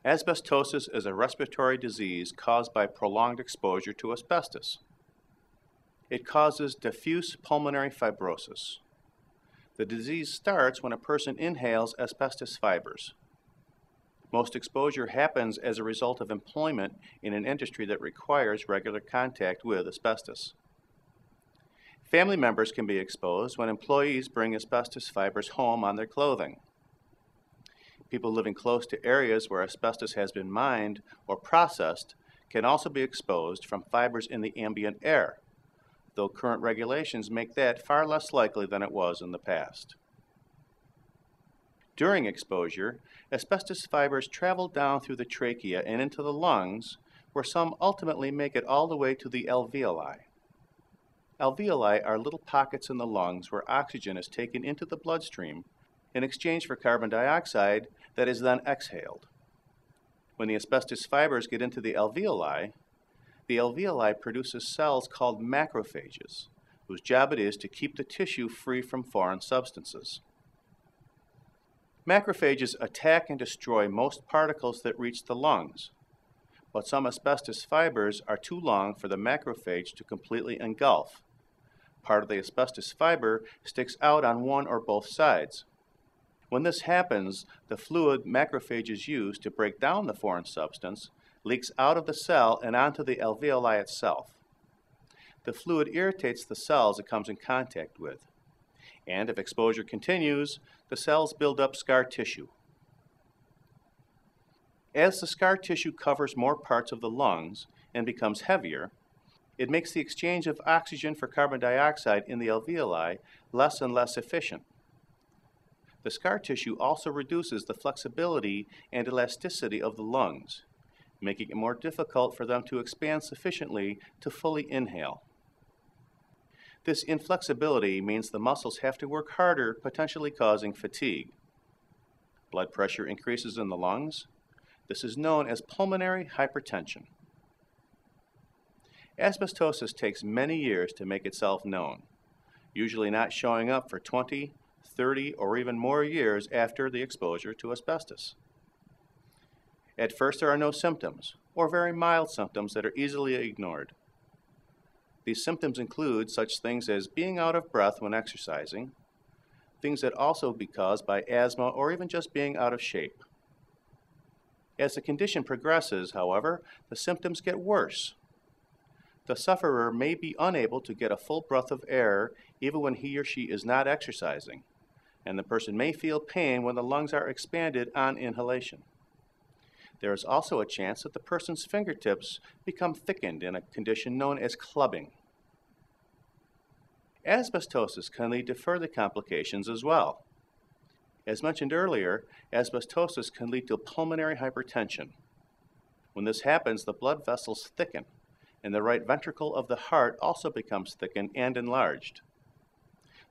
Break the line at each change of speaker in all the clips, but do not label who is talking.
Asbestosis is a respiratory disease caused by prolonged exposure to asbestos. It causes diffuse pulmonary fibrosis. The disease starts when a person inhales asbestos fibers. Most exposure happens as a result of employment in an industry that requires regular contact with asbestos. Family members can be exposed when employees bring asbestos fibers home on their clothing. People living close to areas where asbestos has been mined or processed can also be exposed from fibers in the ambient air, though current regulations make that far less likely than it was in the past. During exposure, asbestos fibers travel down through the trachea and into the lungs, where some ultimately make it all the way to the alveoli. Alveoli are little pockets in the lungs where oxygen is taken into the bloodstream in exchange for carbon dioxide that is then exhaled. When the asbestos fibers get into the alveoli produces cells called macrophages, whose job it is to keep the tissue free from foreign substances. Macrophages attack and destroy most particles that reach the lungs, but some asbestos fibers are too long for the macrophage to completely engulf. Part of the asbestos fiber sticks out on one or both sides. When this happens, the fluid macrophages use to break down the foreign substance leaks out of the cell and onto the alveoli itself. The fluid irritates the cells it comes in contact with, and if exposure continues, the cells build up scar tissue. As the scar tissue covers more parts of the lungs and becomes heavier, it makes the exchange of oxygen for carbon dioxide in the alveoli less and less efficient. The scar tissue also reduces the flexibility and elasticity of the lungs, making it more difficult for them to expand sufficiently to fully inhale. This inflexibility means the muscles have to work harder, potentially causing fatigue. Blood pressure increases in the lungs. This is known as pulmonary hypertension. Asbestosis takes many years to make itself known, usually not showing up for 20, 30, or even more years after the exposure to asbestos. At first, there are no symptoms, or very mild symptoms that are easily ignored. These symptoms include such things as being out of breath when exercising, things that also be caused by asthma or even just being out of shape. As the condition progresses, however, the symptoms get worse. The sufferer may be unable to get a full breath of air even when he or she is not exercising, and the person may feel pain when the lungs are expanded on inhalation. There is also a chance that the person's fingertips become thickened in a condition known as clubbing. Asbestosis can lead to further complications as well. As mentioned earlier, asbestosis can lead to pulmonary hypertension. When this happens, the blood vessels thicken, and the right ventricle of the heart also becomes thickened and enlarged.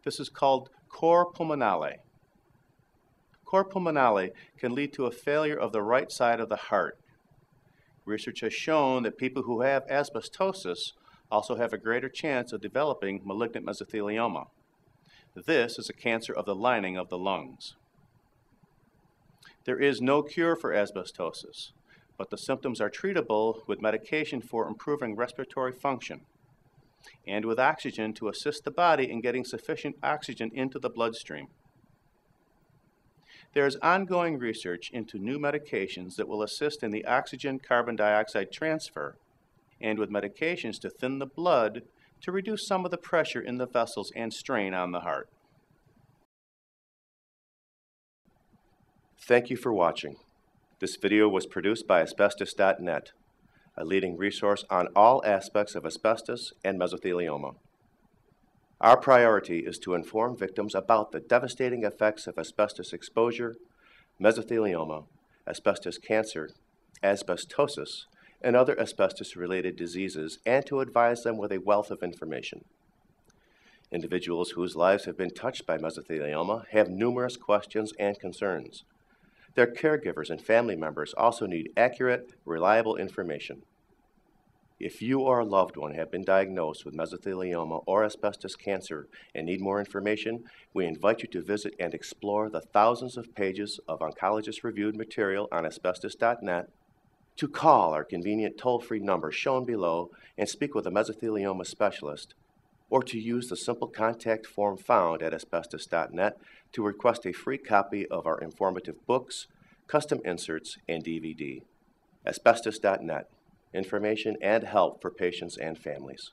This is called cor pulmonale. Cor pulmonale can lead to a failure of the right side of the heart. Research has shown that people who have asbestosis also have a greater chance of developing malignant mesothelioma. This is a cancer of the lining of the lungs. There is no cure for asbestosis, but the symptoms are treatable with medication for improving respiratory function and with oxygen to assist the body in getting sufficient oxygen into the bloodstream. There is ongoing research into new medications that will assist in the oxygen-carbon dioxide transfer and with medications to thin the blood to reduce some of the pressure in the vessels and strain on the heart. Thank you for watching. This video was produced by Asbestos.Net, a leading resource on all aspects of asbestos and mesothelioma. Our priority is to inform victims about the devastating effects of asbestos exposure, mesothelioma, asbestos cancer, asbestosis, and other asbestos-related diseases, and to advise them with a wealth of information. Individuals whose lives have been touched by mesothelioma have numerous questions and concerns. Their caregivers and family members also need accurate, reliable information. If you or a loved one have been diagnosed with mesothelioma or asbestos cancer and need more information, we invite you to visit and explore the thousands of pages of oncologist-reviewed material on Asbestos.net, to call our convenient toll-free number shown below and speak with a mesothelioma specialist, or to use the simple contact form found at Asbestos.net to request a free copy of our informative books, custom inserts, and DVD. Asbestos.net. Information and help for patients and families.